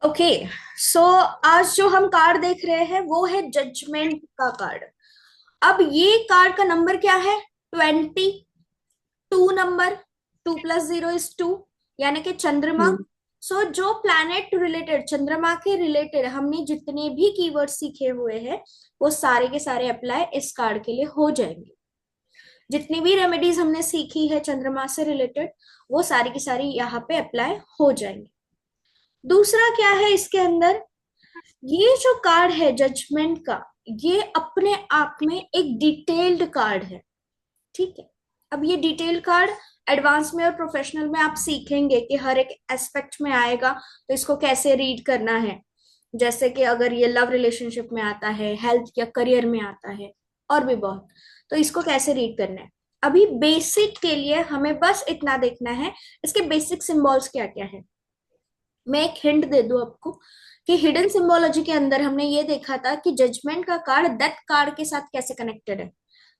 Okay. सो आज जो हम कार्ड देख रहे हैं वो है जजमेंट का कार्ड। अब ये कार्ड का नंबर क्या है? 22 नंबर। 2 + 0 = 2, यानी कि चंद्रमा। हम्म। सो जो प्लैनेट रिलेटेड, चंद्रमा के रिलेटेड हमने जितने भी कीवर्ड सीखे हुए हैं वो सारे के सारे अप्लाई इस कार्ड के लिए हो जाएंगे। जितनी भी रेमेडीज हमने सीखी है चंद्रमा से रिलेटेड वो सारी की सारी यहाँ पे अप्लाई हो जाएंगे। दूसरा क्या है इसके अंदर? ये जो कार्ड है जजमेंट का, ये अपने आप में एक डिटेल्ड कार्ड है। ठीक है। अब ये डिटेल्ड कार्ड एडवांस में और प्रोफेशनल में आप सीखेंगे कि हर एक एस्पेक्ट में आएगा तो इसको कैसे रीड करना है। जैसे कि अगर ये लव रिलेशनशिप में आता है, हेल्थ या करियर में आता है, और भी बहुत, तो इसको कैसे रीड करना है। अभी बेसिक के लिए हमें बस इतना देखना है इसके बेसिक सिंबल्स क्या क्या है। मैं एक हिंट दे दूं आपको कि हिडन सिंबोलॉजी के अंदर हमने ये देखा था कि जजमेंट का कार्ड डेथ कार्ड के साथ कैसे कनेक्टेड है।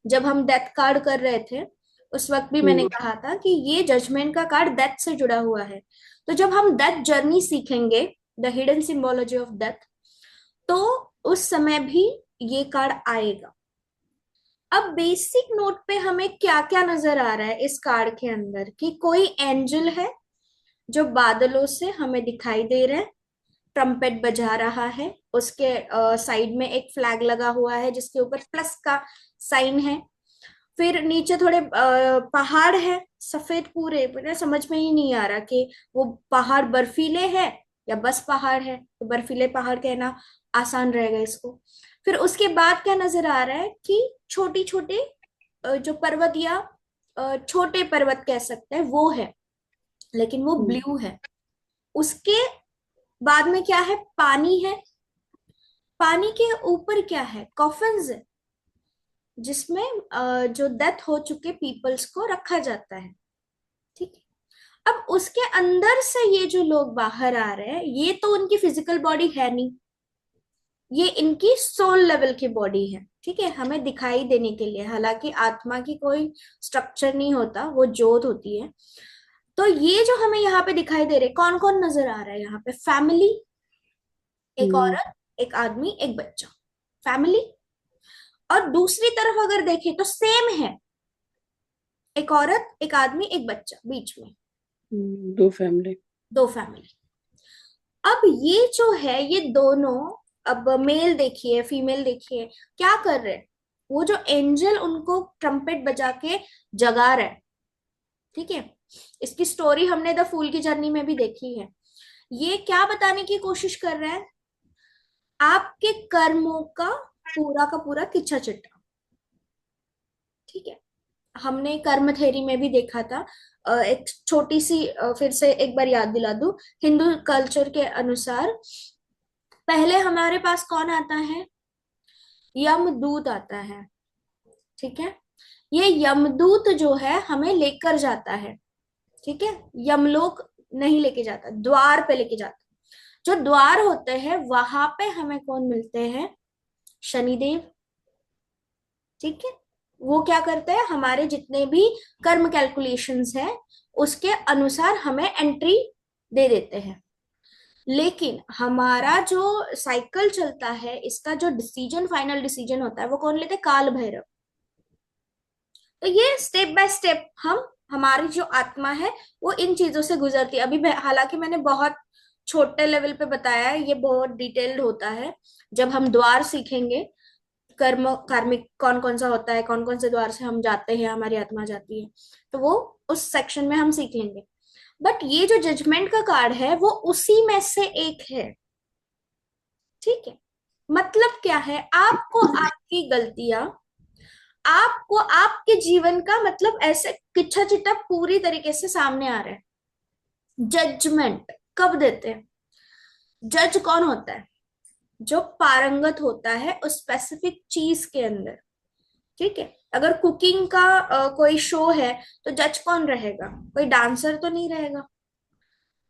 जब हम डेथ कार्ड कर रहे थे उस वक्त भी मैंने हम्म। कहा था कि ये जजमेंट का कार्ड डेथ से जुड़ा हुआ है। तो जब हम डेथ जर्नी सीखेंगे, the hidden symbology of death, तो उस समय भी ये कार्ड आएगा। अब बेसिक नोट पे हमें क्या क्या नजर आ रहा है इस कार्ड के अंदर कि कोई एंजल है जो बादलों से हमें दिखाई दे रहा है, ट्रम्पेट बजा रहा है। उसके साइड में एक फ्लैग लगा हुआ है जिसके ऊपर प्लस का साइन है। फिर नीचे थोड़े पहाड़ है, सफेद पूरे, मुझे समझ में ही नहीं आ रहा कि वो पहाड़ बर्फीले है या बस पहाड़ है, तो बर्फीले पहाड़ कहना आसान रहेगा इसको। फिर उसके बाद क्या नजर आ रहा है कि छोटी छोटी जो पर्वत या छोटे पर्वत कह सकते हैं वो है, लेकिन वो हम्म। ब्लू है। उसके बाद में क्या है? पानी है। पानी के ऊपर क्या है? कॉफिन्स है, जिसमें जो डेथ हो चुके पीपल्स को रखा जाता है। ठीक है। अब उसके अंदर से ये जो लोग बाहर आ रहे हैं ये तो उनकी फिजिकल बॉडी है नहीं, ये इनकी सोल लेवल की बॉडी है। ठीक है, हमें दिखाई देने के लिए। हालांकि आत्मा की कोई स्ट्रक्चर नहीं होता, वो जोत होती है। तो ये जो हमें यहाँ पे दिखाई दे रहे, कौन कौन नजर आ रहा है यहाँ पे? फैमिली, एक हम्म। औरत, एक आदमी, एक बच्चा। फैमिली। और दूसरी तरफ अगर देखें तो सेम है, एक औरत, एक आदमी, एक बच्चा बीच में। दो फैमिली। दो फैमिली। अब ये जो है ये दोनों, अब मेल देखिए फीमेल देखिए, क्या कर रहे हैं? वो जो एंजल उनको ट्रम्पेट बजा के जगा रहा है। ठीक है। इसकी स्टोरी हमने द फूल की जर्नी में भी देखी है। ये क्या बताने की कोशिश कर रहा है? आपके कर्मों का पूरा किच्छा चिट्ठा। ठीक है। हमने कर्म थेरी में भी देखा था। एक छोटी सी फिर से एक बार याद दिला दूं। हिंदू कल्चर के अनुसार पहले हमारे पास कौन आता है? यमदूत आता है। ठीक है। ये यमदूत जो है हमें लेकर जाता है। ठीक है। यमलोक नहीं लेके जाता, द्वार पे लेके जाता। जो द्वार होते हैं वहां पे हमें कौन मिलते हैं? शनिदेव। ठीक है। वो क्या करते हैं? हमारे जितने भी कर्म कैलकुलेशंस हैं उसके अनुसार हमें एंट्री दे देते हैं। लेकिन हमारा जो साइकिल चलता है इसका जो डिसीजन, फाइनल डिसीजन होता है वो कौन लेते हैं? काल भैरव। तो ये स्टेप बाय स्टेप हम, हमारी जो आत्मा है वो इन चीजों से गुजरती है। अभी हालांकि मैंने बहुत छोटे लेवल पे बताया है, ये बहुत डिटेल्ड होता है। जब हम द्वार सीखेंगे, कर्म कार्मिक कौन कौन सा होता है, कौन कौन से द्वार से हम जाते हैं, हमारी आत्मा जाती है, तो वो उस सेक्शन में हम सीख लेंगे। बट ये जो जजमेंट का कार्ड है वो उसी में से एक है। ठीक है। मतलब क्या है? आपको आपकी गलतियां, आपको आपके जीवन का मतलब ऐसे किच्छा चिट्ठा पूरी तरीके से सामने आ रहा है। जजमेंट कब देते हैं? जज कौन होता है? जो पारंगत होता है उस स्पेसिफिक चीज के अंदर। ठीक है। अगर कुकिंग का कोई शो है तो जज कौन रहेगा? कोई डांसर तो नहीं रहेगा।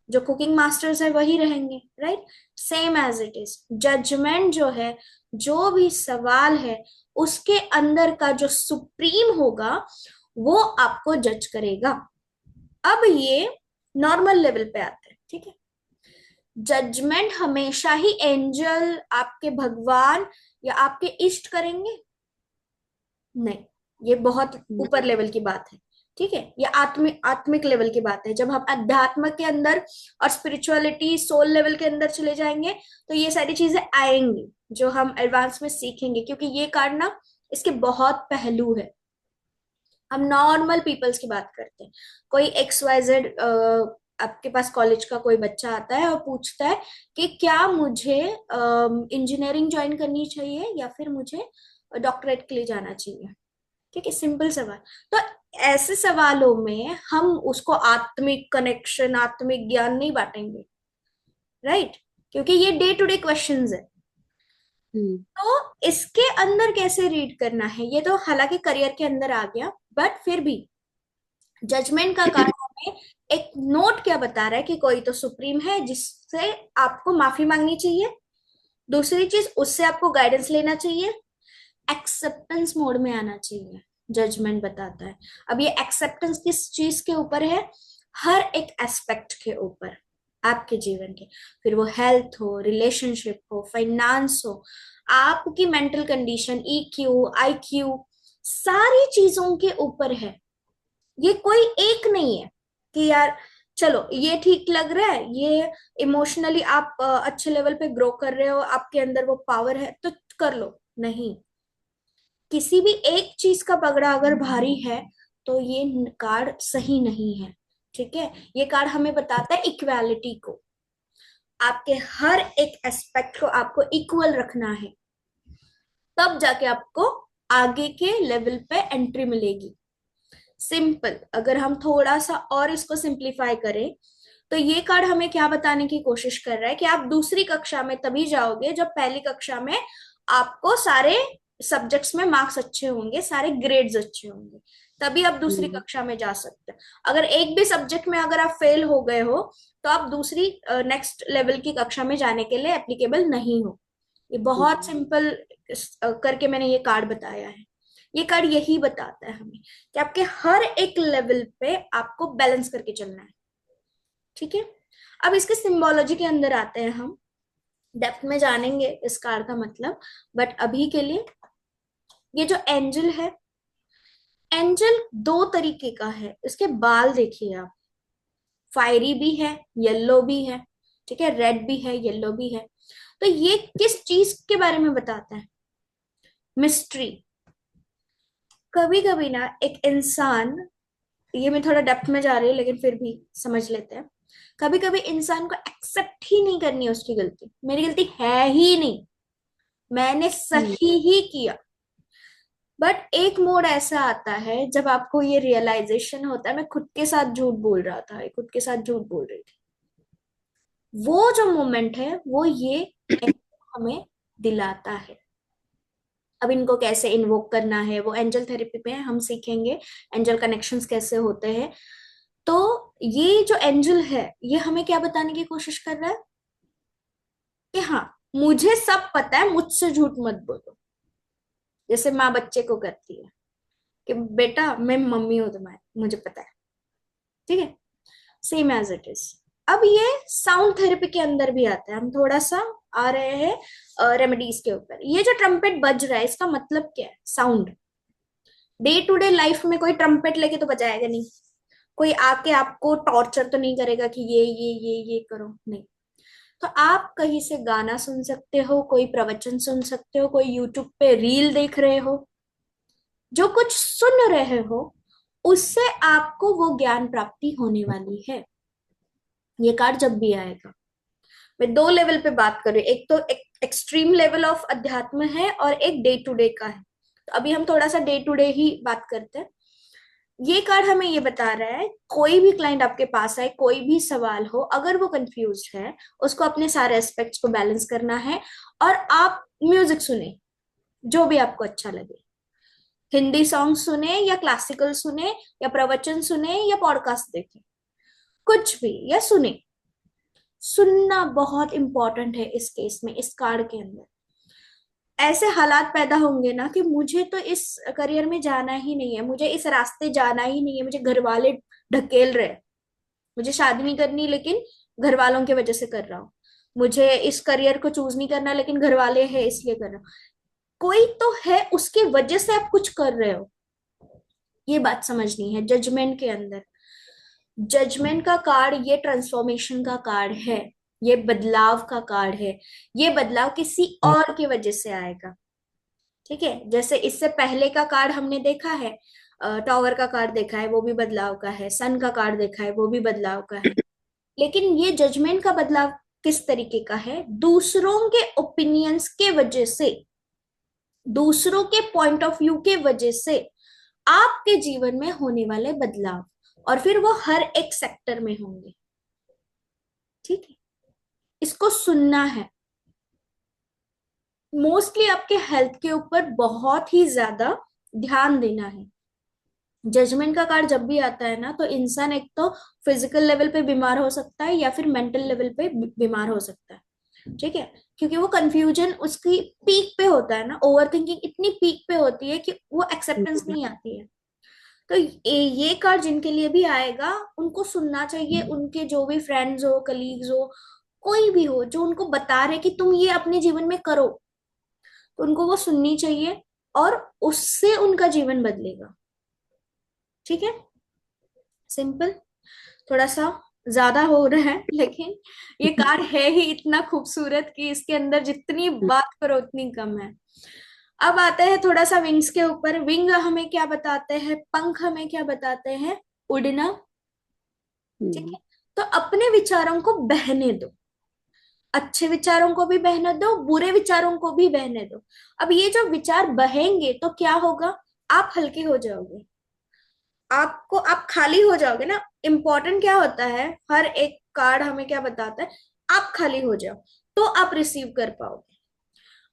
जो कुकिंग मास्टर्स है वही रहेंगे, right? Same as it is judgement जो है, जो भी सवाल है उसके अंदर का जो सुप्रीम होगा वो आपको जज करेगा। अब ये नॉर्मल लेवल पे आता है। ठीक है। जजमेंट हमेशा ही एंजल, आपके भगवान या आपके इष्ट करेंगे? नहीं, ये बहुत ऊपर नहीं। लेवल की बात है। ठीक है, ये आत्मिक आत्मिक लेवल की बात है। जब हम अध्यात्म के अंदर और स्पिरिचुअलिटी सोल लेवल के अंदर चले जाएंगे तो ये सारी चीजें आएंगी जो हम एडवांस में सीखेंगे, क्योंकि ये कार्ड ना, इसके बहुत पहलू है। हम नॉर्मल पीपल्स की बात करते हैं। कोई एक्स वाई जेड आपके पास कॉलेज का कोई बच्चा आता है और पूछता है कि क्या मुझे इंजीनियरिंग ज्वाइन करनी चाहिए या फिर मुझे डॉक्टरेट के लिए जाना चाहिए। ठीक है, सिंपल सवाल। तो ऐसे सवालों में हम उसको आत्मिक कनेक्शन, आत्मिक ज्ञान नहीं बांटेंगे, राइट? क्योंकि ये डे टू डे क्वेश्चंस है। हम्म। तो इसके अंदर कैसे रीड करना है, ये तो हालांकि करियर के अंदर आ गया, बट फिर भी जजमेंट का कार्ड हमें एक नोट क्या बता रहा है कि कोई तो सुप्रीम है जिससे आपको माफी मांगनी चाहिए। दूसरी चीज, उससे आपको गाइडेंस लेना चाहिए, एक्सेप्टेंस मोड में आना चाहिए, जजमेंट बताता है। अब ये एक्सेप्टेंस किस चीज के ऊपर है? हर एक एस्पेक्ट के ऊपर आपके जीवन के, फिर वो हेल्थ हो, रिलेशनशिप हो, फाइनेंस हो, आपकी मेंटल कंडीशन, ईक्यू, आईक्यू, सारी चीजों के ऊपर है। ये कोई एक नहीं है कि यार चलो ये ठीक लग रहा है, ये इमोशनली आप अच्छे लेवल पे ग्रो कर रहे हो, आपके अंदर वो पावर है तो कर लो। नहीं, किसी भी एक चीज का पगड़ा अगर भारी है तो ये कार्ड सही नहीं है। ठीक है, ये कार्ड हमें बताता है इक्वालिटी को, आपके हर एक एस्पेक्ट को आपको इक्वल रखना है, तब जाके आपको आगे के लेवल पे एंट्री मिलेगी। सिंपल, अगर हम थोड़ा सा और इसको सिंप्लीफाई करें तो ये कार्ड हमें क्या बताने की कोशिश कर रहा है कि आप दूसरी कक्षा में तभी जाओगे जब पहली कक्षा में आपको सारे सब्जेक्ट्स में मार्क्स अच्छे होंगे, सारे ग्रेड्स अच्छे होंगे, तभी आप दूसरी हम्म। कक्षा में जा सकते हैं। अगर एक भी सब्जेक्ट में अगर आप फेल हो गए हो तो आप दूसरी नेक्स्ट लेवल की कक्षा में जाने के लिए एप्लीकेबल नहीं हो। ये बहुत हम्म। सिंपल करके मैंने ये कार्ड बताया है। ये कार्ड यही बताता है हमें कि आपके हर एक लेवल पे आपको बैलेंस करके चलना है। ठीक है, अब इसके सिंबोलॉजी के अंदर आते हैं हम, डेप्थ में जानेंगे इस कार्ड का मतलब। बट अभी के लिए ये जो एंजल है, एंजल दो तरीके का है, इसके बाल देखिए आप, फायरी भी है, येलो भी है। ठीक है, रेड भी है, येलो भी है। तो ये किस चीज के बारे में बताता है? मिस्ट्री। कभी कभी ना एक इंसान, ये मैं थोड़ा डेप्थ में जा रही हूँ लेकिन फिर भी समझ लेते हैं। कभी कभी इंसान को एक्सेप्ट ही नहीं करनी है उसकी गलती, मेरी गलती है ही नहीं, मैंने हम्म। सही ही किया। बट एक मोड ऐसा आता है जब आपको ये रियलाइजेशन होता है मैं खुद के साथ झूठ बोल रहा था, खुद के साथ झूठ बोल रही थी। वो जो मोमेंट है वो ये हमें दिलाता है। अब इनको कैसे इन्वोक करना है वो एंजल थेरेपी में हम सीखेंगे, एंजल कनेक्शंस कैसे होते हैं। तो ये जो एंजल है ये हमें क्या बताने की कोशिश कर रहा है कि हाँ, मुझे सब पता है, मुझसे झूठ मत बोलो। जैसे माँ बच्चे को करती है कि बेटा मैं मम्मी हूं तुम्हारी, मुझे पता है। ठीक है, सेम एज इट इज। अब ये साउंड थेरेपी के अंदर भी आता है, हम थोड़ा सा आ रहे हैं रेमेडीज के ऊपर। ये जो ट्रम्पेट बज रहा है इसका मतलब क्या है? Sound. Day to day life में कोई ट्रम्पेट लेके तो बजाएगा नहीं, कोई आके आपको टॉर्चर तो नहीं करेगा कि ये करो, नहीं। तो आप कहीं से गाना सुन सकते हो, कोई प्रवचन सुन सकते हो, कोई यूट्यूब पे रील देख रहे हो, जो कुछ सुन रहे हो उससे आपको वो ज्ञान प्राप्ति होने वाली है। ये कार्ड जब भी आएगा, मैं दो लेवल पे बात कर रही हूँ, एक तो एक्सट्रीम लेवल ऑफ अध्यात्म है और एक डे टू डे का है। तो अभी हम थोड़ा सा डे टू डे ही बात करते हैं। ये कार्ड हमें ये बता रहा है कोई भी क्लाइंट आपके पास आए, कोई भी सवाल हो, अगर वो कंफ्यूज है, उसको अपने सारे एस्पेक्ट्स को बैलेंस करना है। और आप म्यूजिक सुने, जो भी आपको अच्छा लगे, हिंदी सॉन्ग सुने या क्लासिकल सुने या प्रवचन सुने या पॉडकास्ट देखें, कुछ भी या सुने। सुनना बहुत इंपॉर्टेंट है इस केस में, इस कार्ड के अंदर। ऐसे हालात पैदा होंगे ना कि मुझे तो इस करियर में जाना ही नहीं है, मुझे इस रास्ते जाना ही नहीं है, मुझे घर वाले ढकेल रहे हैं, मुझे शादी नहीं करनी लेकिन घर वालों की वजह से कर रहा हूँ। मुझे इस करियर को चूज नहीं करना लेकिन घर वाले हैं इसलिए कर रहा हूं। कोई तो है उसके वजह से आप कुछ कर रहे हो। ये बात समझनी है जजमेंट के अंदर। जजमेंट का कार्ड ये ट्रांसफॉर्मेशन का कार्ड है, ये बदलाव का कार्ड है। ये बदलाव किसी और की वजह से आएगा। ठीक है, जैसे इससे पहले का कार्ड हमने देखा है, टावर का कार्ड देखा है, वो भी बदलाव का है। सन का कार्ड देखा है, वो भी बदलाव का है। लेकिन ये जजमेंट का बदलाव किस तरीके का है? दूसरों के ओपिनियंस के वजह से, दूसरों के पॉइंट ऑफ व्यू के वजह से आपके जीवन में होने वाले बदलाव, और फिर वो हर एक सेक्टर में होंगे। ठीक है, इसको सुनना है। मोस्टली आपके हेल्थ के ऊपर बहुत ही ज्यादा ध्यान देना है। जजमेंट का कार्ड जब भी आता है ना, तो इंसान एक तो फिजिकल लेवल पे बीमार हो सकता है या फिर मेंटल लेवल पे बीमार हो सकता है। ठीक है, क्योंकि वो कंफ्यूजन उसकी पीक पे होता है ना, ओवर थिंकिंग इतनी पीक पे होती है कि वो एक्सेप्टेंस नहीं आती है। तो ये कार्ड जिनके लिए भी आएगा, उनको सुनना चाहिए। उनके जो भी फ्रेंड्स हो, कलीग्स हो, कोई भी हो जो उनको बता रहे कि तुम ये अपने जीवन में करो, तो उनको वो सुननी चाहिए, और उससे उनका जीवन बदलेगा। ठीक है, सिंपल। थोड़ा सा ज्यादा हो रहा है लेकिन ये कार्ड है ही इतना खूबसूरत कि इसके अंदर जितनी बात करो उतनी कम है। अब आते हैं थोड़ा सा विंग्स के ऊपर। विंग हमें क्या बताते हैं, पंख हमें क्या बताते हैं? उड़ना। ठीक है, तो अपने विचारों को बहने दो। अच्छे विचारों को भी बहने दो, बुरे विचारों को भी बहने दो। अब ये जो विचार बहेंगे तो क्या होगा? आप हल्के हो जाओगे। आपको, आप खाली हो जाओगे ना। इंपॉर्टेंट क्या होता है, हर एक कार्ड हमें क्या बताता है? आप खाली हो जाओ तो आप रिसीव कर पाओगे।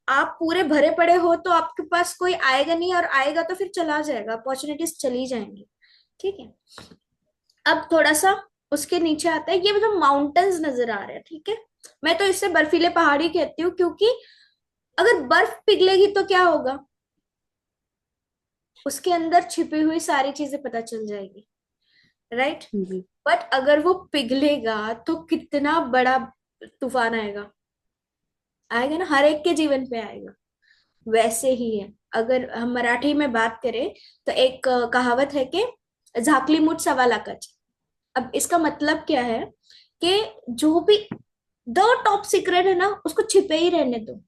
आप पूरे भरे पड़े हो तो आपके पास कोई आएगा नहीं, और आएगा तो फिर चला जाएगा, अपॉर्चुनिटीज चली जाएंगी। ठीक है, अब थोड़ा सा उसके नीचे आता है, ये जो माउंटेन्स नजर आ रहे हैं, ठीक है, मैं तो इससे बर्फीले पहाड़ी कहती हूँ, क्योंकि अगर बर्फ पिघलेगी तो क्या होगा? उसके अंदर छिपी हुई सारी चीजें पता चल जाएगी, राइट? बट अगर वो पिघलेगा तो कितना बड़ा तूफान आएगा। आएगा ना, हर एक के जीवन पे आएगा। वैसे ही है, अगर हम मराठी में बात करें तो एक कहावत है कि झाकली मुठ सवा लाखाची। अब इसका मतलब क्या है कि जो भी द टॉप सीक्रेट है ना, उसको छिपे ही रहने दो।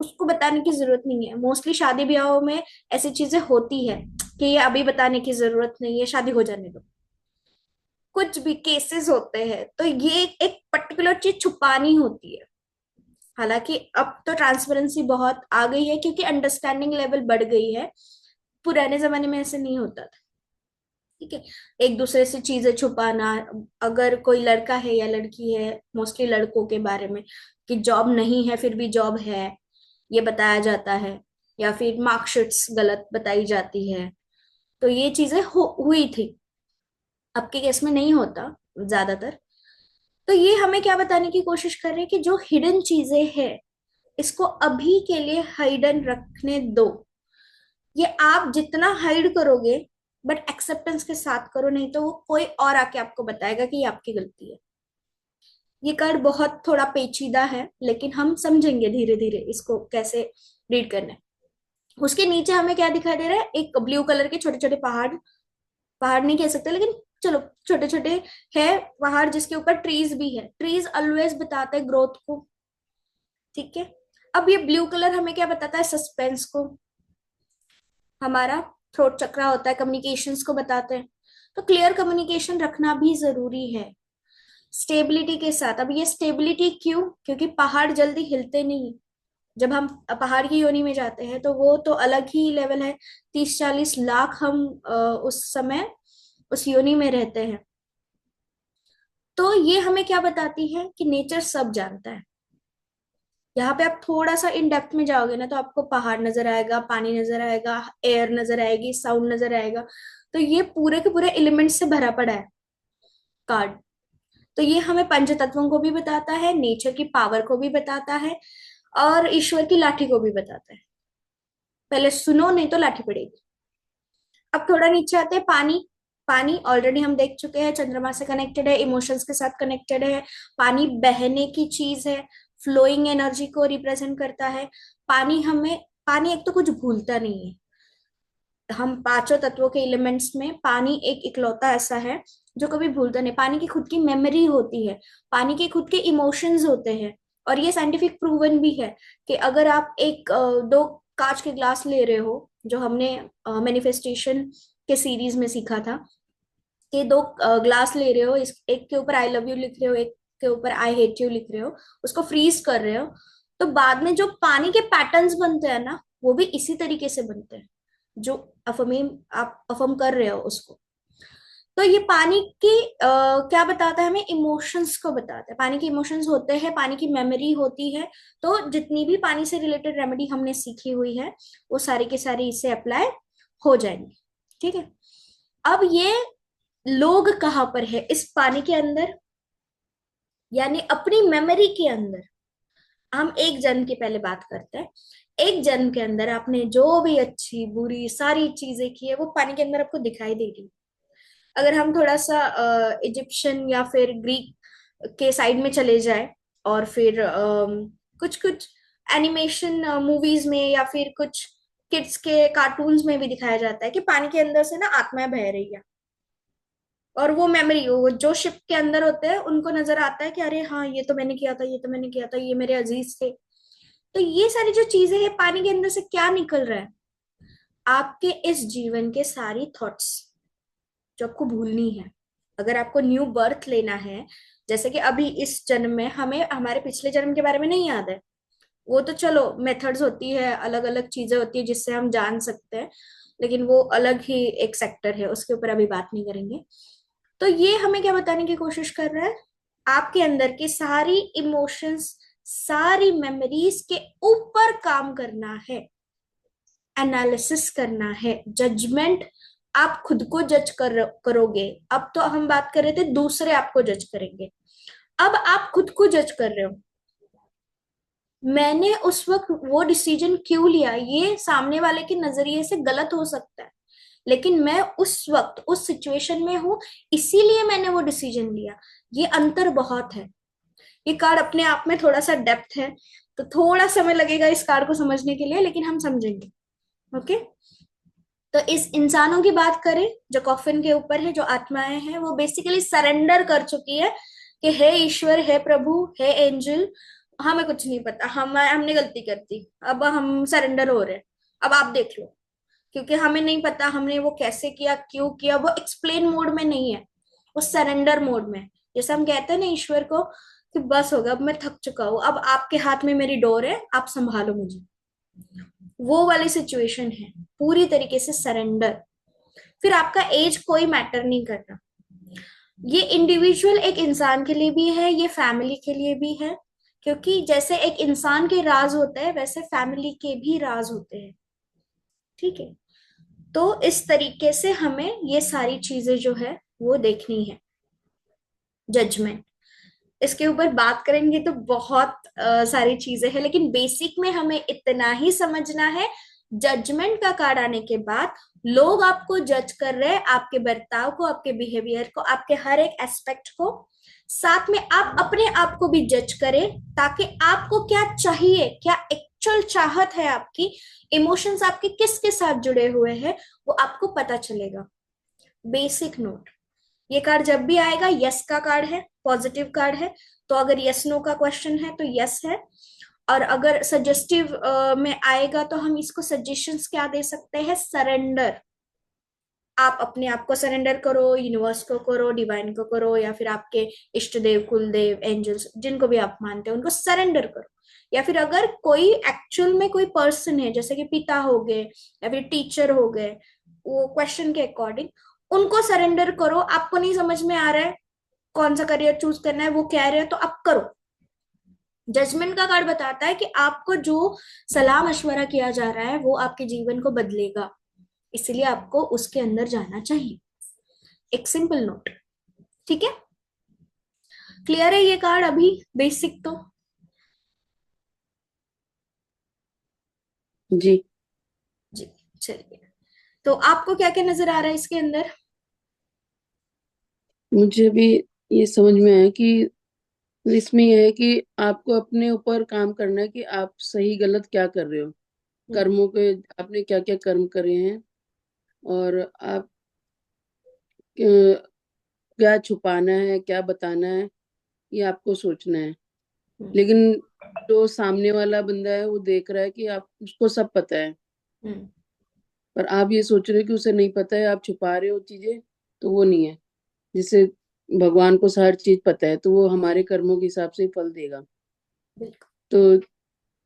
उसको बताने की जरूरत नहीं है। मोस्टली शादी ब्याहों में ऐसी चीजें होती है कि ये अभी बताने की जरूरत नहीं है, शादी हो जाने दो। कुछ भी केसेस होते हैं तो ये एक पर्टिकुलर चीज छुपानी होती है। हालांकि अब तो ट्रांसपेरेंसी बहुत आ गई है, क्योंकि अंडरस्टैंडिंग लेवल बढ़ गई है। पुराने जमाने में ऐसे नहीं होता था। ठीक है, एक दूसरे से चीजें छुपाना। अगर कोई लड़का है या लड़की है, मोस्टली लड़कों के बारे में, कि जॉब नहीं है फिर भी जॉब है, ये बताया जाता है। या फिर मार्कशीट्स गलत बताई जाती है। तो ये चीजें हुई थी। अब के केस में नहीं होता ज्यादातर। तो ये हमें क्या बताने की कोशिश कर रहे हैं कि जो हिडन चीजें हैं, इसको अभी के लिए हाइडन रखने दो। ये आप जितना हाइड करोगे, बट एक्सेप्टेंस के साथ करो, नहीं तो वो कोई और आके आपको बताएगा कि ये आपकी गलती है। ये कार्ड बहुत थोड़ा पेचीदा है, लेकिन हम समझेंगे धीरे धीरे इसको कैसे रीड करना है। उसके नीचे हमें क्या दिखाई दे रहा है? एक ब्लू कलर के छोटे छोटे पहाड़। पहाड़ नहीं कह सकते लेकिन चलो, छोटे छोटे है पहाड़, जिसके ऊपर ट्रीज भी है। ट्रीज ऑलवेज बताते हैं ग्रोथ को। ठीक है, अब ये ब्लू कलर हमें क्या बताता है? सस्पेंस को। हमारा थ्रोट चक्रा होता है, कम्युनिकेशंस को बताते हैं। तो क्लियर कम्युनिकेशन रखना भी जरूरी है स्टेबिलिटी के साथ। अब ये स्टेबिलिटी क्यों? क्योंकि पहाड़ जल्दी हिलते नहीं। जब हम पहाड़ की योनि में जाते हैं तो वो तो अलग ही लेवल है। 30-40 लाख हम उस समय उस योनि में रहते हैं। तो ये हमें क्या बताती है कि नेचर सब जानता है। यहाँ पे आप थोड़ा सा इन डेप्थ में जाओगे ना, तो आपको पहाड़ नजर आएगा, पानी नजर आएगा, एयर नजर आएगी, साउंड नजर आएगा। तो ये पूरे के पूरे एलिमेंट्स से भरा पड़ा है कार्ड। तो ये हमें पंच तत्वों को भी बताता है, नेचर की पावर को भी बताता है, और ईश्वर की लाठी को भी बताता है। पहले सुनो, नहीं तो लाठी पड़ेगी। अब थोड़ा नीचे आते हैं, पानी। पानी ऑलरेडी हम देख चुके हैं, चंद्रमा से कनेक्टेड है, इमोशंस के साथ कनेक्टेड है। पानी बहने की चीज है, फ्लोइंग एनर्जी को रिप्रेजेंट करता है। पानी एक तो कुछ भूलता नहीं है। हम पांचों तत्वों के एलिमेंट्स में पानी एक इकलौता ऐसा है जो कभी भूलता नहीं। पानी की खुद की मेमोरी होती है, पानी के खुद के इमोशंस होते हैं। और ये साइंटिफिक प्रूवन भी है कि अगर आप दो कांच के ग्लास ले रहे हो, जो हमने मैनिफेस्टेशन के सीरीज में सीखा था, कि दो ग्लास ले रहे हो, इस एक के ऊपर आई लव यू लिख रहे हो, एक के ऊपर आई हेट यू लिख रहे हो, उसको फ्रीज कर रहे हो, तो बाद में जो पानी के पैटर्न्स बनते हैं ना, वो भी इसी तरीके से बनते हैं, जो अफमीम आप अफर्म कर रहे हो उसको। तो ये पानी की क्या बताता है हमें, इमोशंस को बताता है। पानी के इमोशंस होते हैं, पानी की मेमोरी होती है। तो जितनी भी पानी से रिलेटेड रेमेडी हमने सीखी हुई है, वो सारी की सारी इससे अप्लाई हो जाएंगी। ठीक है। अब ये लोग कहाँ पर है इस पानी के अंदर, यानी अपनी मेमोरी के अंदर। हम एक जन्म की पहले बात करते हैं। एक जन्म के अंदर आपने जो भी अच्छी बुरी सारी चीजें की है, वो पानी के अंदर आपको दिखाई देगी। अगर हम थोड़ा सा इजिप्शियन या फिर ग्रीक के साइड में चले जाए, और फिर कुछ कुछ एनिमेशन मूवीज में या फिर कुछ किड्स के कार्टून्स में भी दिखाया जाता है कि पानी के अंदर से ना आत्माएं बह रही है। और वो मेमोरी, वो जो शिप के अंदर होते हैं, उनको नजर आता है कि अरे हाँ, ये तो मैंने किया था, ये तो मैंने किया था, ये मेरे अजीज थे। तो ये सारी जो चीजें हैं, पानी के अंदर से क्या निकल रहा है, आपके इस जीवन के सारी थॉट्स जो आपको भूलनी है। अगर आपको न्यू बर्थ लेना है, जैसे कि अभी इस जन्म में हमें हमारे पिछले जन्म के बारे में नहीं याद है, वो तो चलो मेथड्स होती है, अलग अलग चीजें होती है जिससे हम जान सकते हैं, लेकिन वो अलग ही एक सेक्टर है, उसके ऊपर अभी बात नहीं करेंगे। तो ये हमें क्या बताने की कोशिश कर रहा है, आपके अंदर की सारी इमोशंस, सारी मेमोरीज के ऊपर काम करना है, एनालिसिस करना है, जजमेंट। आप खुद को जज करोगे। अब तो हम बात कर रहे थे दूसरे आपको जज करेंगे, अब आप खुद को जज कर रहे हो। मैंने उस वक्त वो डिसीजन क्यों लिया, ये सामने वाले के नजरिए से गलत हो सकता है, लेकिन मैं उस वक्त उस सिचुएशन में हूं, इसीलिए मैंने वो डिसीजन लिया। ये अंतर बहुत है। ये कार्ड अपने आप में थोड़ा सा डेप्थ है, तो थोड़ा समय लगेगा इस कार्ड को समझने के लिए, लेकिन हम समझेंगे। ओके। तो इस इंसानों की बात करें जो कॉफिन के ऊपर है, जो आत्माएं हैं, वो बेसिकली सरेंडर कर चुकी है कि हे ईश्वर, हे प्रभु, हे एंजल, हमें कुछ नहीं पता, हमने गलती कर दी, अब हम सरेंडर हो रहे हैं, अब आप देख लो। क्योंकि हमें नहीं पता हमने वो कैसे किया, क्यों किया, वो एक्सप्लेन मोड में नहीं है, वो सरेंडर मोड में। जैसे हम कहते हैं ना ईश्वर को कि बस हो गया, अब मैं थक चुका हूँ, अब आपके हाथ में मेरी डोर है, आप संभालो मुझे। वो वाली सिचुएशन है, पूरी तरीके से सरेंडर। फिर आपका एज कोई मैटर नहीं करता। ये इंडिविजुअल एक इंसान के लिए भी है, ये फैमिली के लिए भी है। क्योंकि जैसे एक इंसान के राज होते हैं, वैसे फैमिली के भी राज होते हैं। ठीक है। तो इस तरीके से हमें ये सारी चीजें जो है वो देखनी है। जजमेंट, इसके ऊपर बात करेंगे तो बहुत सारी चीजें हैं, लेकिन बेसिक में हमें इतना ही समझना है। जजमेंट का कार्ड आने के बाद लोग आपको जज कर रहे हैं, आपके बर्ताव को, आपके बिहेवियर को, आपके हर एक एस्पेक्ट को। साथ में आप अपने आप को भी जज करें, ताकि आपको क्या चाहिए, क्या एक्चुअल चाहत है आपकी, इमोशंस आपके किसके साथ जुड़े हुए हैं, वो आपको पता चलेगा। बेसिक नोट, ये कार्ड जब भी आएगा, यस का कार्ड है, पॉजिटिव कार्ड है। तो अगर यस नो का क्वेश्चन है तो यस है। और अगर सजेस्टिव में आएगा तो हम इसको सजेशंस क्या दे सकते हैं, सरेंडर। आप अपने आप को सरेंडर करो, यूनिवर्स को करो, डिवाइन को करो, या फिर आपके इष्ट देव, कुल देव, एंजल्स, जिनको भी आप मानते हो उनको सरेंडर करो। या फिर अगर कोई एक्चुअल में कोई पर्सन है, जैसे कि पिता हो गए या फिर टीचर हो गए, वो क्वेश्चन के अकॉर्डिंग उनको सरेंडर करो। आपको नहीं समझ में आ रहा है कौन सा करियर चूज करना है, वो कह रहे हैं तो आप करो। जजमेंट का कार्ड बताता है कि आपको जो सलाह मशवरा किया जा रहा है वो आपके जीवन को बदलेगा, इसलिए आपको उसके अंदर जाना चाहिए। एक सिंपल नोट। ठीक है। क्लियर है ये कार्ड अभी, बेसिक तो? जी। जी। चलिए, तो आपको क्या क्या नजर आ रहा है इसके अंदर? मुझे भी ये समझ में आया कि इसमें यह है कि आपको अपने ऊपर काम करना है कि आप सही गलत क्या कर रहे हो। हम्म। कर्मों के आपने क्या क्या कर्म करे हैं, और आप क्या छुपाना है क्या बताना है, ये आपको सोचना है। हम्म। लेकिन जो सामने वाला बंदा है वो देख रहा है कि आप उसको सब पता है, हम्म। पर आप ये सोच रहे हो कि उसे नहीं पता है, आप छुपा रहे हो चीजें। तो वो नहीं है। जिससे भगवान को हर चीज पता है, तो वो हमारे कर्मों के हिसाब से ही फल देगा। बिल्कुल। तो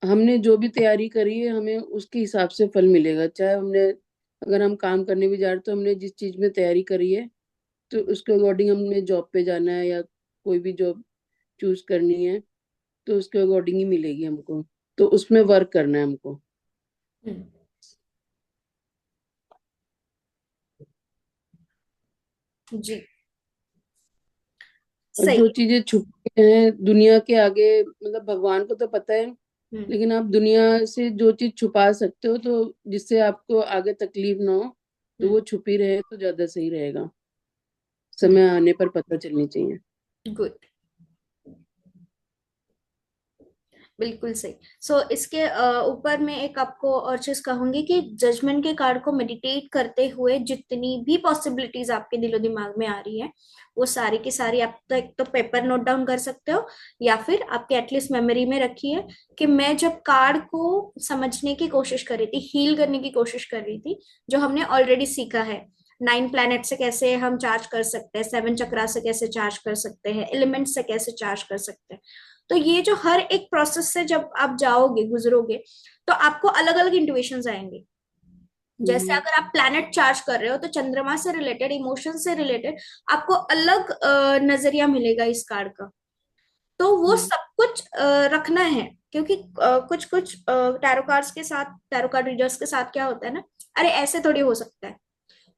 हमने जो भी तैयारी करी है हमें उसके हिसाब से फल मिलेगा। चाहे हमने, अगर हम काम करने भी जा रहे हैं तो हमने जिस चीज में तैयारी करी है तो उसके अकॉर्डिंग हमने जॉब पे जाना है या कोई भी जॉब चूज करनी है, तो उसके अकॉर्डिंग ही मिलेगी हमको। तो उसमें वर्क करना है हमको। हम्म। जी। और सही जो है। चीजें छुपी हैं दुनिया के आगे, मतलब भगवान को तो पता है, हम्म। लेकिन आप दुनिया से जो चीज छुपा सकते हो तो जिससे आपको आगे तकलीफ ना हो, तो हम्म। वो छुपी रहे तो ज्यादा सही रहेगा। हम्म। समय आने पर पता चलनी चाहिए। गुड। बिल्कुल सही। सो इसके ऊपर मैं एक आपको और चीज कहूंगी कि जजमेंट के कार्ड को मेडिटेट करते हुए जितनी भी पॉसिबिलिटीज आपके दिलो दिमाग में आ रही है, वो सारी की सारी आप तो एक तो पेपर नोट डाउन कर सकते हो, या फिर आपके एटलीस्ट मेमोरी में रखिए कि मैं जब कार्ड को समझने की कोशिश कर रही थी, हील करने की कोशिश कर रही थी, जो हमने ऑलरेडी सीखा है, 9 प्लैनेट से कैसे हम चार्ज कर सकते हैं, 7 चक्रा से कैसे चार्ज कर सकते हैं, एलिमेंट से कैसे चार्ज कर सकते हैं। तो ये जो हर एक प्रोसेस से जब आप जाओगे गुजरोगे, तो आपको अलग अलग इंट्यूशंस आएंगे। जैसे हम्म। अगर आप प्लैनेट चार्ज कर रहे हो तो चंद्रमा से रिलेटेड, इमोशन से रिलेटेड आपको अलग नजरिया मिलेगा इस कार्ड का। तो वो हम्म। सब कुछ रखना है, क्योंकि कुछ कुछ टैरो कार्ड्स के साथ, टैरो कार्ड रीडर्स के साथ क्या होता है ना, अरे ऐसे थोड़ी हो सकता है,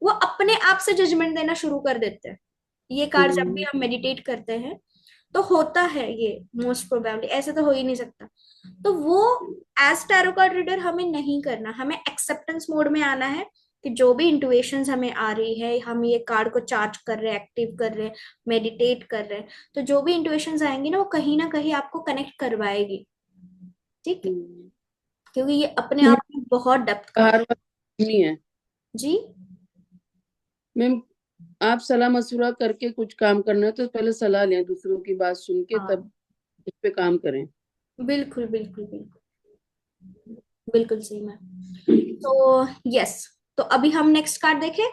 वो अपने आप से जजमेंट देना शुरू कर देते हैं। ये कार्ड जब भी हम्म। हम मेडिटेट करते हैं तो होता है ये, मोस्ट प्रोबेबली ऐसे तो हो ही नहीं सकता। तो वो एज टैरो कार्ड रीडर हमें नहीं करना, हमें एक्सेप्टेंस मोड में आना है कि जो भी इंटुएशंस हमें आ रही है, हम ये कार्ड को चार्ज कर रहे हैं, एक्टिव कर रहे हैं, मेडिटेट कर रहे हैं, तो जो भी इंटुएशंस आएंगी ना कहीं आपको कनेक्ट करवाएगी। ठीक है। हम्म। क्योंकि ये अपने मैम, आप में बहुत डेप्थ का है। बार बार नहीं है। जी। मैम, आप सलाह मशवरा करके कुछ काम करना है तो पहले सलाह लें, दूसरों की बात सुन के हाँ। तब उस पे काम करें। बिल्कुल बिल्कुल बिल्कुल। बिल्कुल सही मैम। तो यस, तो अभी हम नेक्स्ट कार्ड देखें।